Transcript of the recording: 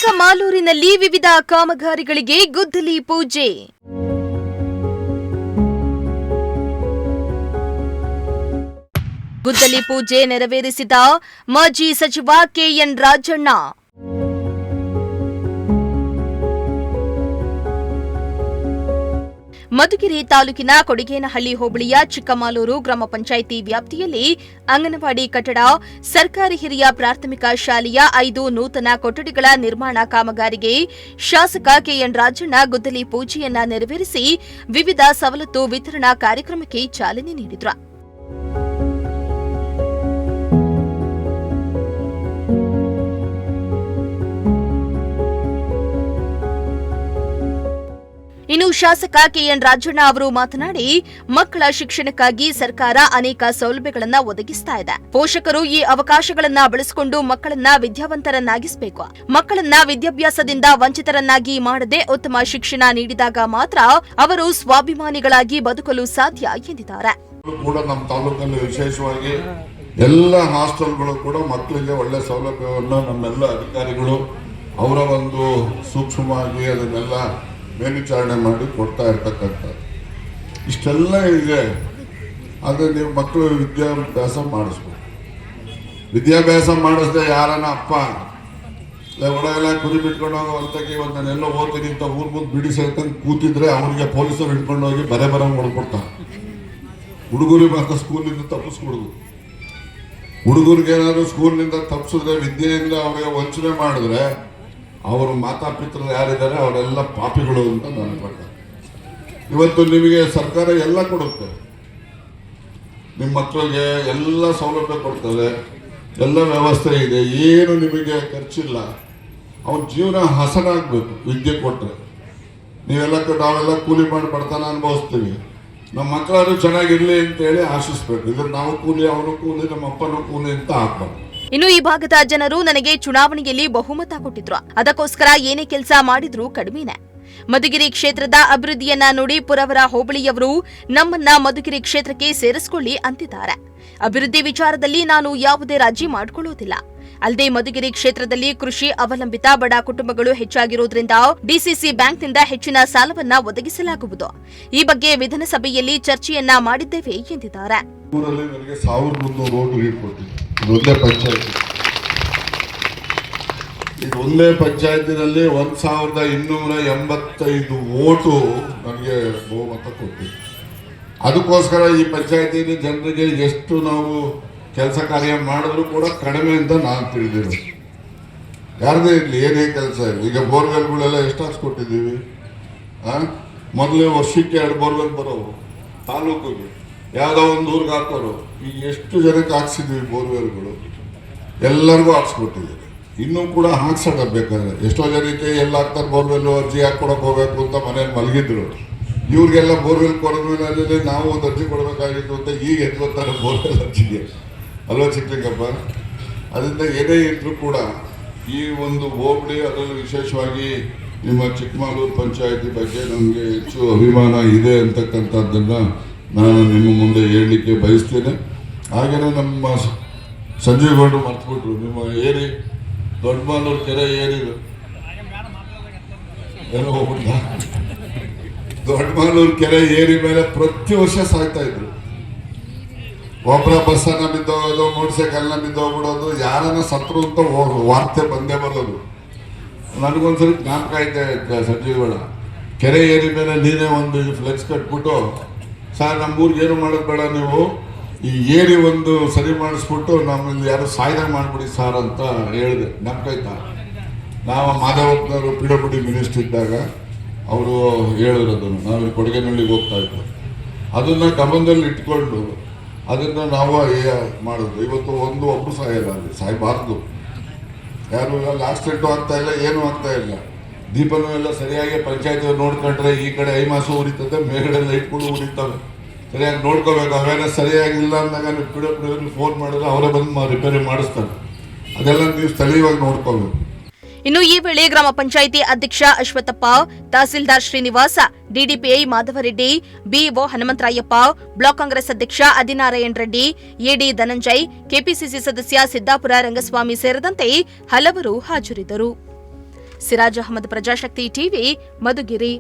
ಚಿಕ್ಕಮಾಲೂರಿನಲ್ಲಿ ವಿವಿಧ ಕಾಮಗಾರಿಗಳಿಗೆ ಗುದ್ದಲಿ ಪೂಜೆ. ಗುದ್ದಲಿ ಪೂಜೆ ನೆರವೇರಿಸಿದ ಮಾಜಿ ಸಚಿವ ಕೆಎನ್ ರಾಜಣ್ಣ. ಮಧುಗಿರಿ ತಾಲೂಕಿನ ಕೊಡಿಗೇನಹಳ್ಳಿ ಹೋಬಳಿಯ ಚಿಕ್ಕಮಾಲೂರು ಗ್ರಾಮ ಪಂಚಾಯಿತಿ ವ್ಯಾಪ್ತಿಯಲ್ಲಿ ಅಂಗನವಾಡಿ ಕಟ್ಟಡ, ಸರ್ಕಾರಿ ಹಿರಿಯ ಪ್ರಾಥಮಿಕ ಶಾಲೆಯ 5 ನೂತನ ಕೊಠಡಿಗಳ ನಿರ್ಮಾಣ ಕಾಮಗಾರಿಗೆ ಶಾಸಕ ಕೆಎನ್ ರಾಜಣ್ಣ ಗುದ್ದಲಿ ಪೂಜೆಯನ್ನ ನೆರವೇರಿಸಿ ವಿವಿಧ ಸವಲತ್ತು ವಿತರಣಾ ಕಾರ್ಯಕ್ರಮಕ್ಕೆ ಚಾಲನೆ ನೀಡಿದರು. ಇನ್ನು ಶಾಸಕ ಕೆಎನ್ ರಾಜಣ್ಣ ಅವರು ಮಾತನಾಡಿ, ಮಕ್ಕಳ ಶಿಕ್ಷಣಕ್ಕಾಗಿ ಸರ್ಕಾರ ಅನೇಕ ಸೌಲಭ್ಯಗಳನ್ನು ಒದಗಿಸ್ತಾ ಇದೆ. ಪೋಷಕರು ಈ ಅವಕಾಶಗಳನ್ನ ಬಳಸಿಕೊಂಡು ಮಕ್ಕಳನ್ನ ವಿದ್ಯಾವಂತರನ್ನಾಗಿಸಬೇಕು. ಮಕ್ಕಳನ್ನ ವಿದ್ಯಾಭ್ಯಾಸದಿಂದ ವಂಚಿತರನ್ನಾಗಿ ಮಾಡದೆ ಉತ್ತಮ ಶಿಕ್ಷಣ ನೀಡಿದಾಗ ಮಾತ್ರ ಅವರು ಸ್ವಾಭಿಮಾನಿಗಳಾಗಿ ಬದುಕಲು ಸಾಧ್ಯ ಎಂದಿದ್ದಾರೆ. ಕೂಡ ನಮ್ಮ ತಾಲೂಕಲ್ಲಿ ವಿಶೇಷವಾಗಿ ಎಲ್ಲ ಹಾಸ್ಟೆಲ್ಗಳು ಕೂಡ ಮಕ್ಕಳಿಗೆ ಒಳ್ಳೆ ಸೌಲಭ್ಯವನ್ನು ನಮ್ಮೆಲ್ಲ ಅಧಿಕಾರಿಗಳು ಅವರ ಒಂದು ಸೂಕ್ಷ್ಮವಾಗಿ ಅದನ್ನೆಲ್ಲ ಮೇಲ್ವಿಚಾರಣೆ ಮಾಡಿ ಕೊಡ್ತಾ ಇರ್ತಕ್ಕಂಥದ್ದು. ಇಷ್ಟೆಲ್ಲ ಇದೆ. ಆದರೆ ನೀವು ಮಕ್ಕಳು ವಿದ್ಯಾಭ್ಯಾಸ ಮಾಡಿಸ್ಬೇಕು. ವಿದ್ಯಾಭ್ಯಾಸ ಮಾಡಿಸ್ದೆ ಯಾರನ್ನ ಅಪ್ಪ ಒಳಗೆಲ್ಲ ಕುರಿ ಬಿಟ್ಕೊಂಡು ಹೋಗೋ ಹೊರತಾಗಿ ಇವತ್ತು ನಾನೆಲ್ಲ ಓದ್ತೀನಿ ಅಂತ ಊರ್ ಮುಂದೆ ಬಿಡಿ ಸೇರ್ಕೊಂಡು ಕೂತಿದ್ರೆ ಅವನಿಗೆ ಪೊಲೀಸರು ಹಿಡ್ಕೊಂಡು ಹೋಗಿ ಬರೆ ಹೊಡ್ಕೊಡ್ತಾರೆ. ಹುಡುಗರು ಮಾತ್ರ ಸ್ಕೂಲಿಂದ ತಪ್ಪಿಸ್ಬಿಡುದು. ಹುಡುಗರಿಗೆ ಏನಾದ್ರು ಸ್ಕೂಲ್ನಿಂದ ತಪ್ಪಿಸಿದ್ರೆ, ವಿದ್ಯೆಯಿಂದ ಅವರಿಗೆ ವಂಚನೆ ಮಾಡಿದ್ರೆ ಅವರು ಮಾತಾಪಿತರು ಯಾರಿದ್ದಾರೆ ಅವರೆಲ್ಲ ಪಾಪಿಗಳು ಅಂತ ನನ್ನ ಪ್ರಕಾರ. ಇವತ್ತು ನಿಮಗೆ ಸರ್ಕಾರ ಎಲ್ಲ ಕೊಡುತ್ತೆ, ನಿಮ್ಮ ಮಕ್ಕಳಿಗೆ ಎಲ್ಲ ಸೌಲಭ್ಯ ಕೊಡ್ತದೆ, ಎಲ್ಲ ವ್ಯವಸ್ಥೆ ಇದೆ, ಏನು ನಿಮಗೆ ಖರ್ಚಿಲ್ಲ. ಅವನ ಜೀವನ ಹಸನಾಗಬೇಕು ವಿದ್ಯೆ ಕೊಟ್ಟರೆ. ನಾವೆಲ್ಲ ಕೂಲಿ ಮಾಡಿ ಬಡತನ ಅನುಭವಿಸ್ತೀವಿ. ನಮ್ಮ ಮಕ್ಕಳಾದ್ರು ಚೆನ್ನಾಗಿರ್ಲಿ ಅಂತೇಳಿ ಆಶಿಸ್ಬೇಕು. ಇದ್ರ ನಾವು ಕೂಲಿ, ಅವನು ಕೂಲಿ, ನಮ್ಮ ಅಪ್ಪನೂ ಕೂಲಿ ಅಂತ ಹಾಕ್ಬಾರ್ದು. ಇನ್ನು ಈ ಭಾಗದ ಜನರು ನನಗೆ ಚುನಾವಣೆಯಲ್ಲಿ ಬಹುಮತ ಕೊಟ್ಟಿದ್ರು, ಅದಕ್ಕೋಸ್ಕರ ಏನೇ ಕೆಲಸ ಮಾಡಿದ್ರು ಕಡಿಮೆನೆ. ಮಧುಗಿರಿ ಕ್ಷೇತ್ರದ ಅಭಿವೃದ್ಧಿಯನ್ನ ನೋಡಿ ಪುರವರ ಹೋಬಳಿಯವರು ನಮ್ಮನ್ನ ಮಧುಗಿರಿ ಕ್ಷೇತ್ರಕ್ಕೆ ಸೇರಿಸಿಕೊಳ್ಳಿ ಅಂತಿದ್ದಾರೆ. ಅಭಿವೃದ್ಧಿ ವಿಚಾರದಲ್ಲಿ ನಾನು ಯಾವುದೇ ರಾಜಿ ಮಾಡಿಕೊಳ್ಳುವುದಿಲ್ಲ. ಅಲ್ಲದೆ ಮಧುಗಿರಿ ಕ್ಷೇತ್ರದಲ್ಲಿ ಕೃಷಿ ಅವಲಂಬಿತ ಬಡ ಕುಟುಂಬಗಳು ಹೆಚ್ಚಾಗಿರುವುದರಿಂದ ಡಿಸಿಸಿ ಬ್ಯಾಂಕ್ನಿಂದ ಹೆಚ್ಚಿನ ಸಾಲವನ್ನ ಒದಗಿಸಲಾಗುವುದು. ಈ ಬಗ್ಗೆ ವಿಧಾನಸಭೆಯಲ್ಲಿ ಚರ್ಚೆಯನ್ನ ಮಾಡಿದ್ದೇವೆ ಎಂದಿದ್ದಾರೆ. ಒಂದೇ ಪಂಚಾಯತಿನಲ್ಲಿ 1285 ಓಟು ನನಗೆ ಬಹುಮತ ಕೊಟ್ಟಿದ್ದು. ಅದಕ್ಕೋಸ್ಕರ ಈ ಪಂಚಾಯತಿಯಲ್ಲಿ ಜನರಿಗೆ ಎಷ್ಟು ನಾವು ಕೆಲಸ ಕಾರ್ಯ ಮಾಡಿದ್ರು ಕೂಡ ಕಡಿಮೆ ಅಂತ ನಾನು ತಿಳಿದಿರೋದು. ಯಾರದೇ ಇರಲಿ, ಏನೇ ಕೆಲಸ ಇರಲಿ. ಈಗ ಬೋರ್ವೆಲ್ಗಳೆಲ್ಲ ಎಷ್ಟು ಹಾಕ್ಸ್ಕೊಟ್ಟಿದ್ದೀವಿ. ಮೊದಲೇ ವರ್ಷಕ್ಕೆ 2 ಬೋರ್ವೆಲ್ ಬರೋವು, ತಾಲೂಕಿಗೆ ಯಾವುದೋ ಒಂದು ಊರಿಗೆ ಹಾಕೋರು. ಈಗ ಎಷ್ಟು ಜನಕ್ಕೆ ಹಾಕ್ಸಿದ್ವಿ ಬೋರ್ವೆಲ್ಗಳು, ಎಲ್ಲರಿಗೂ ಹಾಕ್ಸ್ಕೊಟ್ಟಿದ್ದೀವಿ. ಇನ್ನೂ ಕೂಡ ಹಾಕ್ಸೋಣ ಬೇಕಾದ್ರೆ. ಎಷ್ಟೋ ಜನಕ್ಕೆ ಎಲ್ಲ ಹಾಕ್ತಾರೆ ಬೋರ್ವೆಲ್, ಅರ್ಜಿ ಹಾಕ್ಕೊಡಕ್ಕೆ ಹೋಗ್ಬೇಕು ಅಂತ ಮನೇಲಿ ಮಲಗಿದ್ರು. ಇವ್ರಿಗೆಲ್ಲ ಬೋರ್ವೆಲ್ ಕೊಡೋದ್ರಲ್ಲಿ ನಾವು ಒಂದು ಅರ್ಜಿ ಕೊಡಬೇಕಾಗಿತ್ತು ಅಂತ ಈಗ ಎತ್ಕೊತಾರೆ ಬೋರ್ವೆಲ್ ಅರ್ಜಿಗೆ. ಅಲ್ವಾ ಚಿಕ್ಕಲಿಂಗಪ್ಪ? ಅದರಿಂದ ಏನೇ ಇದ್ರೂ ಕೂಡ ಈ ಒಂದು ಹೋಬಳಿ, ಅದರಲ್ಲೂ ವಿಶೇಷವಾಗಿ ನಿಮ್ಮ ಚಿಕ್ಕಮಾಲೂರು ಪಂಚಾಯತಿ ಬಗ್ಗೆ ನಮಗೆ ಹೆಚ್ಚು ಅಭಿಮಾನ ಇದೆ ಅಂತಕ್ಕಂಥದ್ದನ್ನು ನಾನು ನಿಮ್ಮ ಮುಂದೆ ಹೇಳಲಿಕ್ಕೆ ಬಯಸ್ತೇನೆ. ಹಾಗೆಯೇ ನಮ್ಮ ಸಂಜೀವ್ ಗೌಡ್ರು ಮರ್ತ್ಬಿಟ್ರು. ನಿಮ್ಮ ಏರಿ ದೊಡ್ಡಮಾಲೂರು ಕೆರೆ ಏರಿದು ಎಲ್ಲ ಹೋಗ್ಬಿಟ್ಟ. ದೊಡ್ಡಮಾಲೂರು ಕೆರೆ ಏರಿ ಮೇಲೆ ಪ್ರತಿ ವರ್ಷ ಸಾಯ್ತಾ ಇದ್ರು. ಒಬ್ಬರ ಬಸ್ಸನ್ನ ಬಿದ್ದೋಗೋದು, ಮೋಟರ್ ಸೈಕಲ್ನ ಬಿದ್ದೋಗ್ಬಿಡೋದು, ಯಾರನ್ನ ಸತ್ರು ಅಂತ ವಾರ್ತೆ ಬಂದೇ ಬರೋದು. ನನಗೊಂದ್ಸರಿ ಜ್ಞಾಪಕ ಐತೆ ಸಂಜೀವಗೌಡ, ಕೆರೆ ಏರಿ ಮೇಲೆ ನೀನೇ ಒಂದು ಫ್ಲೆಕ್ಸ್ ಕಟ್ಬಿಟ್ಟು, ಸರ್ ನಮ್ಮೂರಿಗೆ ಏನು ಮಾಡೋದು ಬೇಡ, ನೀವು ಈ ಏರಿ ಒಂದು ಸರಿ ಮಾಡಿಸ್ಬಿಟ್ಟು ನಮ್ಮಲ್ಲಿ ಯಾರು ಸಾಯ್ದಾಗ ಮಾಡಿಬಿಡಿ ಸರ್ ಅಂತ ಹೇಳಿದೆ. ಜ್ಞಾಪಕ. ನಾವು ಮಾಧವಪ್ಪನವರು PWD ಮಿನಿಸ್ಟರ್ ಇದ್ದಾಗ ಅವರು ಹೇಳಿರೋದನ್ನು ನಾವು ಕೊಡಗೇನಹಳ್ಳಿಗೆ ಹೋಗ್ತಾ ಇದ್ವಿ. ಅದನ್ನು ಗಮನದಲ್ಲಿ ಇಟ್ಕೊಂಡು ಅದನ್ನು ನಾವು ಮಾಡಿದ್ವಿ. ಇವತ್ತು ಒಬ್ಬರು ಸಾಯಲ್ಲ, ಅಲ್ಲಿ ಸಾಯಬಾರ್ದು. ಯಾರು ಆಕ್ಸಿಡೆಂಟು ಆಗ್ತಾ ಇಲ್ಲ, ಏನೂ ಆಗ್ತಾ ಇಲ್ಲ. ದೀಪನೂ ಎಲ್ಲ ಸರಿಯಾಗಿ ಪಂಚಾಯತಿಯವ್ರು ನೋಡ್ಕೊಂಡ್ರೆ ಈ ಕಡೆ ಐಮಾಸು ಉರಿತದೆ, ಮೇಲ್ಗಡೆ ಲೈಟ್ಗಳು ಉರಿತವೆ. ಸರಿಯಾಗಿ ನೋಡ್ಕೋಬೇಕು. ಅವೇನೋ ಸರಿಯಾಗಿಲ್ಲ ಅಂದಾಗ ನೀವು PWD ಫೋನ್ ಮಾಡಿದ್ರೆ ಅವರೇ ಬಂದು ರಿಪೇರಿ ಮಾಡಿಸ್ತಾರೆ. ಅದೆಲ್ಲ ನೀವು ಸ್ಥಳೀಯವಾಗಿ ನೋಡ್ಕೋಬೇಕು. ಇನ್ನು ಈ ವೇಳೆ ಗ್ರಾಮ ಪಂಚಾಯಿತಿ ಅಧ್ಯಕ್ಷ Ashwathappa, tahsildar Srinivasa, DDPI Madhavareddy, BEO Hanumantharayappa, block Congress ಅಧ್ಯಕ್ಷ ಆದಿನಾರಾಯಣ ರೆಡ್ಡಿ, ಎಡಿ ಧನಂಜಯ್, ಕೆಪಿಸಿಸಿ ಸದಸ್ಯ ಸಿದ್ದಾಪುರ ರಂಗಸ್ವಾಮಿ ಸೇರಿದಂತೆ ಹಲವರು ಹಾಜರಿದ್ದರು. ಸಿರಾಜ್ ಅಹಮದ್, ಪ್ರಜಾಶಕ್ತಿ ಟಿವಿ, ಮಧುಗಿರಿ.